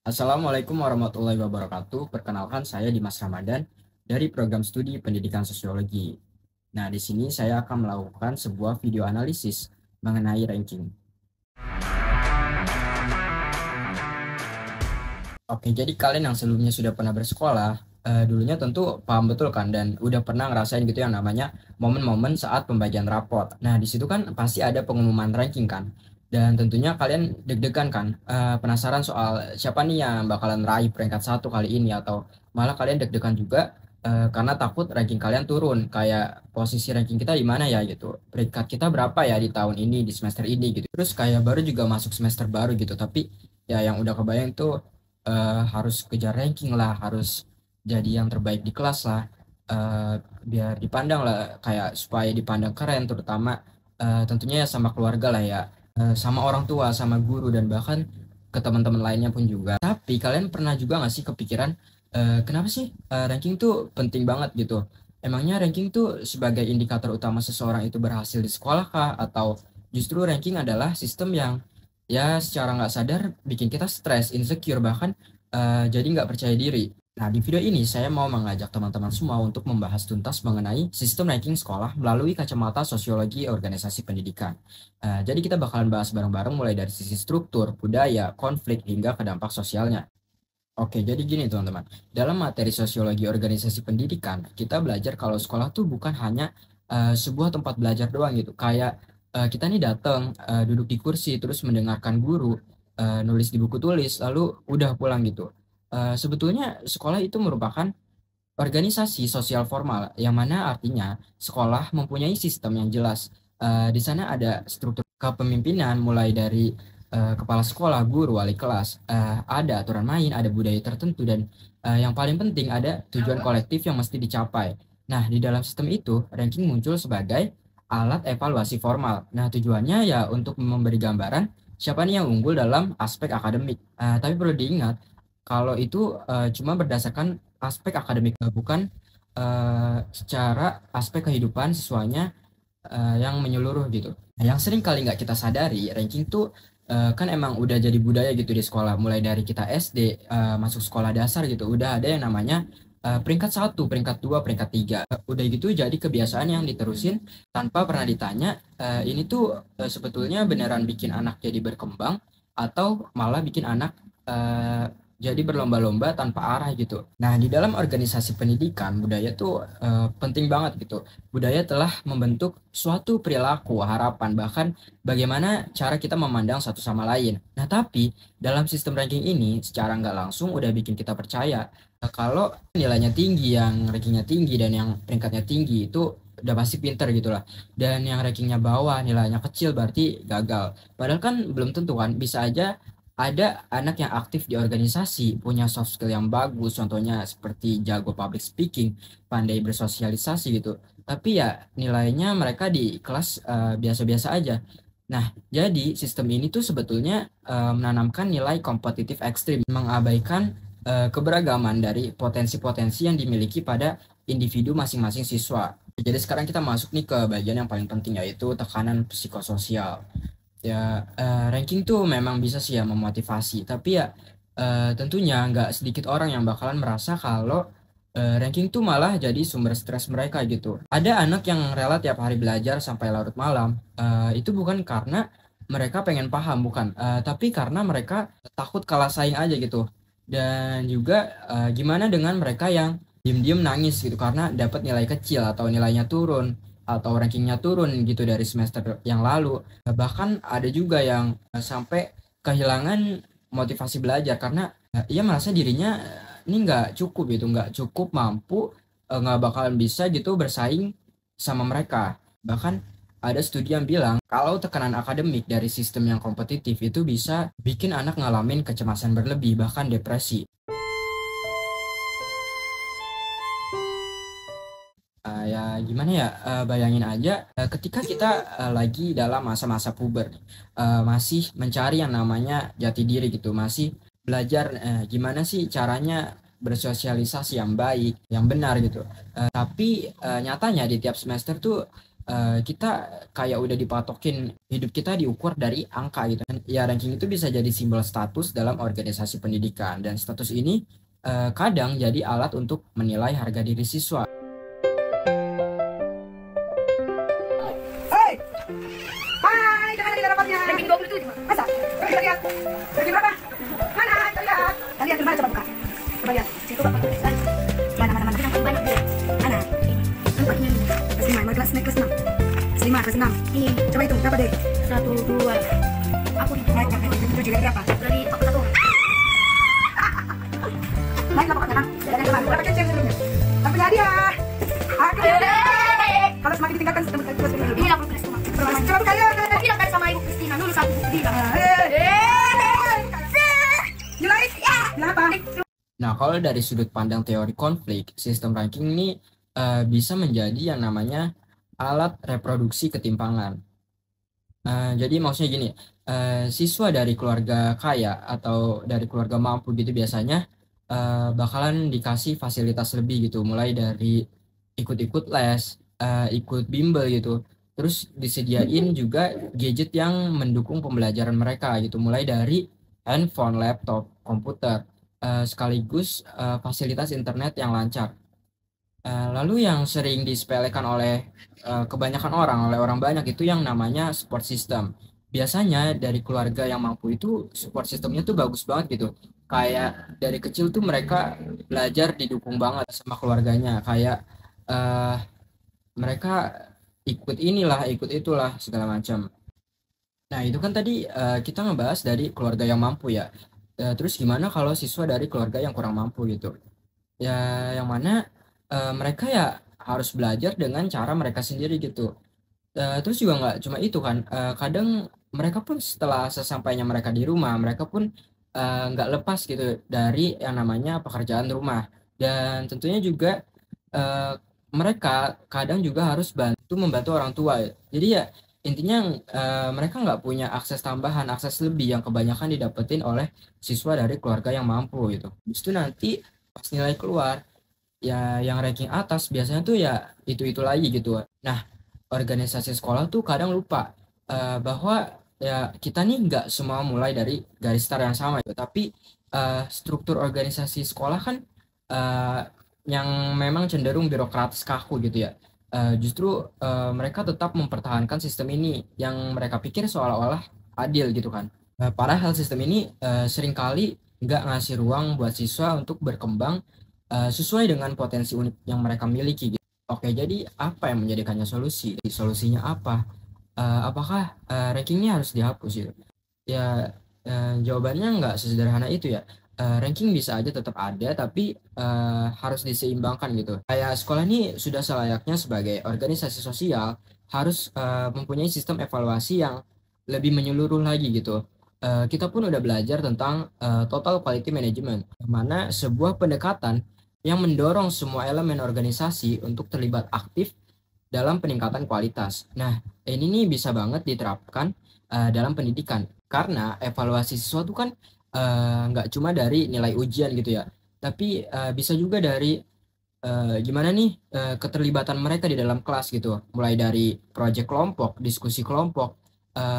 Assalamualaikum warahmatullahi wabarakatuh. Perkenalkan saya Dimas Ramadan dari program studi Pendidikan Sosiologi. Nah, di sini saya akan melakukan sebuah video analisis mengenai ranking. Oke, jadi kalian yang sebelumnya sudah pernah bersekolah, dulunya tentu paham betul kan dan udah pernah ngerasain gitu yang namanya momen-momen saat pembagian raport. Nah, di situ kan pasti ada pengumuman ranking kan. Dan tentunya kalian deg-degan kan, penasaran soal siapa nih yang bakalan raih peringkat satu kali ini atau malah kalian deg-degan juga karena takut ranking kalian turun. Kayak posisi ranking kita di mana ya gitu. Peringkat kita berapa ya di tahun ini, di semester ini gitu. Terus kayak baru juga masuk semester baru gitu, tapi ya yang udah kebayang tuh harus kejar ranking lah, harus jadi yang terbaik di kelas lah, biar dipandang lah, kayak supaya dipandang keren, terutama tentunya ya sama keluarga lah ya, sama orang tua, sama guru, dan bahkan ke teman-teman lainnya pun juga. Tapi kalian pernah juga nggak sih kepikiran, kenapa sih ranking tuh penting banget gitu? Emangnya ranking tuh sebagai indikator utama seseorang itu berhasil di sekolah kah? Atau justru ranking adalah sistem yang ya secara nggak sadar bikin kita stres, insecure, bahkan jadi nggak percaya diri. Nah, di video ini saya mau mengajak teman-teman semua untuk membahas tuntas mengenai sistem ranking sekolah melalui kacamata sosiologi organisasi pendidikan. Jadi kita bakalan bahas bareng-bareng mulai dari sisi struktur, budaya, konflik, hingga ke dampak sosialnya. Oke, jadi gini teman-teman. Dalam materi sosiologi organisasi pendidikan, kita belajar kalau sekolah tuh bukan hanya sebuah tempat belajar doang gitu. Kayak kita nih datang, duduk di kursi, terus mendengarkan guru, nulis di buku tulis, lalu udah pulang gitu. Sebetulnya sekolah itu merupakan organisasi sosial formal, yang mana artinya sekolah mempunyai sistem yang jelas. Di sana ada struktur kepemimpinan mulai dari kepala sekolah, guru, wali kelas. Ada aturan main, ada budaya tertentu, dan yang paling penting ada tujuan kolektif yang mesti dicapai. Nah, di dalam sistem itu, ranking muncul sebagai alat evaluasi formal. Nah, tujuannya ya untuk memberi gambaran siapa nih yang unggul dalam aspek akademik. Tapi perlu diingat, kalau itu cuma berdasarkan aspek akademik, bukan secara aspek kehidupan siswanya yang menyeluruh gitu. Nah, yang sering kali nggak kita sadari, ranking tuh kan emang udah jadi budaya gitu di sekolah. Mulai dari kita SD, masuk sekolah dasar gitu, udah ada yang namanya peringkat satu, peringkat dua, peringkat tiga. Udah gitu jadi kebiasaan yang diterusin tanpa pernah ditanya, ini tuh sebetulnya beneran bikin anak jadi berkembang atau malah bikin anak eh, jadi berlomba-lomba tanpa arah gitu. Nah, di dalam organisasi pendidikan, budaya tuh penting banget gitu. Budaya telah membentuk suatu perilaku, harapan, bahkan bagaimana cara kita memandang satu sama lain. Nah, tapi dalam sistem ranking ini secara nggak langsung udah bikin kita percaya kalau nilainya tinggi, yang rankingnya tinggi, dan yang peringkatnya tinggi itu udah pasti pinter gitu lah. Dan yang rankingnya bawah, nilainya kecil, berarti gagal. Padahal kan belum tentu kan, bisa aja ada anak yang aktif di organisasi, punya soft skill yang bagus, contohnya seperti jago public speaking, pandai bersosialisasi gitu. Tapi ya nilainya mereka di kelas biasa-biasa aja. Nah, jadi sistem ini tuh sebetulnya menanamkan nilai kompetitif ekstrim, mengabaikan keberagaman dari potensi-potensi yang dimiliki pada individu masing-masing siswa. Jadi sekarang kita masuk nih ke bagian yang paling penting, yaitu tekanan psikososial. Ya, ranking tuh memang bisa sih ya memotivasi, tapi ya tentunya nggak sedikit orang yang bakalan merasa kalau ranking tuh malah jadi sumber stres mereka gitu. Ada anak yang rela tiap hari belajar sampai larut malam, itu bukan karena mereka pengen paham, bukan, tapi karena mereka takut kalah saing aja gitu. Dan juga gimana dengan mereka yang diem-diem nangis gitu karena dapat nilai kecil atau nilainya turun atau rankingnya turun gitu dari semester yang lalu. Bahkan ada juga yang sampai kehilangan motivasi belajar karena ia merasa dirinya ini nggak cukup gitu, nggak cukup mampu, nggak bakalan bisa gitu bersaing sama mereka. Bahkan ada studi yang bilang kalau tekanan akademik dari sistem yang kompetitif itu bisa bikin anak ngalamin kecemasan berlebih, bahkan depresi. Ya gimana ya, bayangin aja ketika kita lagi dalam masa-masa puber nih, masih mencari yang namanya jati diri gitu, masih belajar gimana sih caranya bersosialisasi yang baik, yang benar gitu. Tapi nyatanya di tiap semester tuh kita kayak udah dipatokin hidup kita diukur dari angka gitu. Dan ya ranking itu bisa jadi simbol status dalam organisasi pendidikan dan status ini kadang jadi alat untuk menilai harga diri siswa. Hei, hai, jangan ada rapatnya. Ranking 27 masa? Kita lihat. Ranking berapa? Mana? Kita lihat. Kita lihat di mana, coba buka. Coba lihat. Situ Bapak tulisan. Mana? Yang banyak dia. Mana? Tempatnya ini. Kelas 5, kelas 6. Kelas 5, kelas 6. Ini. Coba hitung berapa deh? 1, 2. Aku hitung. Naik juga berapa? Dari 41. Naiklah pokoknya kan. Dan yang kemarin berapa kecil sebelumnya? Tapi jadi ya. Kalau semakin ditingkatkan terus ini 80 kelas semua. Coba buka ya. Bilang tadi sama Ibu Kristina dulu satu buku bilang. Nilai ya. Bilang apa? Nah, kalau dari sudut pandang teori konflik, sistem ranking ini bisa menjadi yang namanya alat reproduksi ketimpangan. Jadi maksudnya gini, siswa dari keluarga kaya atau dari keluarga mampu gitu biasanya bakalan dikasih fasilitas lebih gitu, mulai dari ikut-ikut les, ikut bimbel gitu. Terus disediain juga gadget yang mendukung pembelajaran mereka gitu, mulai dari handphone, laptop, komputer, sekaligus fasilitas internet yang lancar. Lalu yang sering disepelekan oleh kebanyakan orang, oleh orang banyak itu yang namanya support system. Biasanya dari keluarga yang mampu itu support systemnya tuh bagus banget gitu. Kayak dari kecil tuh mereka belajar didukung banget sama keluarganya. Kayak eh, mereka ikut inilah, ikut itulah segala macam. Nah, itu kan tadi kita ngebahas dari keluarga yang mampu ya. Terus gimana kalau siswa dari keluarga yang kurang mampu gitu? Ya, yang mana mereka ya harus belajar dengan cara mereka sendiri gitu. Terus juga nggak cuma itu kan, kadang mereka pun setelah sesampainya mereka di rumah, mereka pun nggak lepas gitu dari yang namanya pekerjaan rumah. Dan tentunya juga eh, mereka kadang juga harus membantu orang tua. Jadi ya intinya mereka nggak punya akses tambahan, akses lebih yang kebanyakan didapetin oleh siswa dari keluarga yang mampu gitu. Justru nanti pas nilai keluar, ya yang ranking atas biasanya tuh ya itu lagi gitu. Nah, organisasi sekolah tuh kadang lupa bahwa ya kita nih nggak semua mulai dari garis start yang sama gitu, tapi struktur organisasi sekolah kan eh, yang memang cenderung birokratis kaku gitu ya. Justru mereka tetap mempertahankan sistem ini yang mereka pikir seolah-olah adil gitu kan. Padahal sistem ini seringkali nggak ngasih ruang buat siswa untuk berkembang sesuai dengan potensi unik yang mereka miliki gitu. Oke, jadi apa yang menjadikannya solusi? Solusinya apa? Apakah rankingnya harus dihapus gitu? Ya, jawabannya nggak sesederhana itu ya. Ranking bisa aja tetap ada, tapi harus diseimbangkan gitu. Kayak sekolah ini sudah selayaknya sebagai organisasi sosial, harus mempunyai sistem evaluasi yang lebih menyeluruh lagi gitu. Kita pun udah belajar tentang total quality management, yang mana sebuah pendekatan yang mendorong semua elemen organisasi untuk terlibat aktif dalam peningkatan kualitas. Nah, ini nih bisa banget diterapkan dalam pendidikan karena evaluasi siswa itu kan nggak cuma dari nilai ujian gitu ya, tapi bisa juga dari gimana nih keterlibatan mereka di dalam kelas gitu, mulai dari proyek kelompok, diskusi kelompok,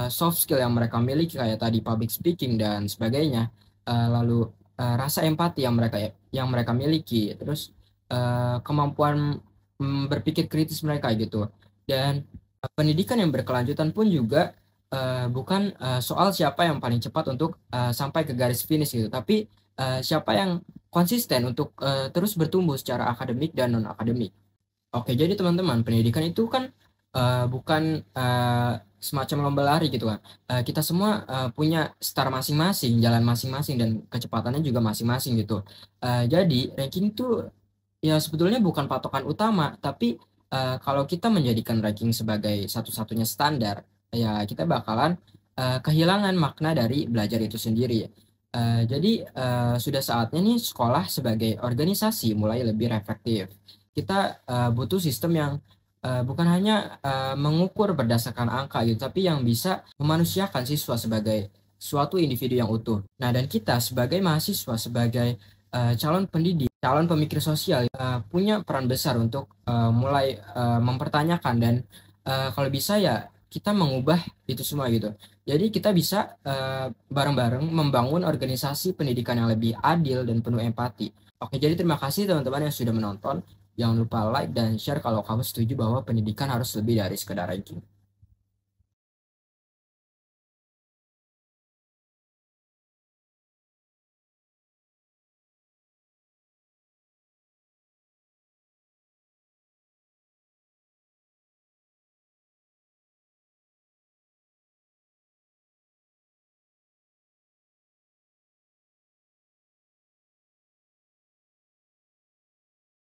soft skill yang mereka miliki kayak tadi public speaking dan sebagainya, lalu rasa empati yang mereka miliki, terus kemampuan berpikir kritis mereka gitu. Dan pendidikan yang berkelanjutan pun juga bukan soal siapa yang paling cepat untuk sampai ke garis finish gitu, tapi siapa yang konsisten untuk terus bertumbuh secara akademik dan non akademik. Oke, jadi teman-teman, pendidikan itu kan bukan semacam lomba lari gitu kan. Kita semua punya star masing-masing, jalan masing-masing, dan kecepatannya juga masing-masing gitu. Jadi ranking itu ya sebetulnya bukan patokan utama, tapi kalau kita menjadikan ranking sebagai satu-satunya standar, ya kita bakalan kehilangan makna dari belajar itu sendiri. Jadi sudah saatnya nih sekolah sebagai organisasi mulai lebih reflektif. Kita butuh sistem yang bukan hanya mengukur berdasarkan angka gitu, tapi yang bisa memanusiakan siswa sebagai suatu individu yang utuh. Nah, dan kita sebagai mahasiswa, sebagai calon pendidik, calon pemikir sosial, punya peran besar untuk mulai mempertanyakan dan kalau bisa ya kita mengubah itu semua gitu. Jadi kita bisa bareng-bareng membangun organisasi pendidikan yang lebih adil dan penuh empati. Oke, jadi terima kasih teman-teman yang sudah menonton. Jangan lupa like dan share kalau kamu setuju bahwa pendidikan harus lebih dari sekedar ranking.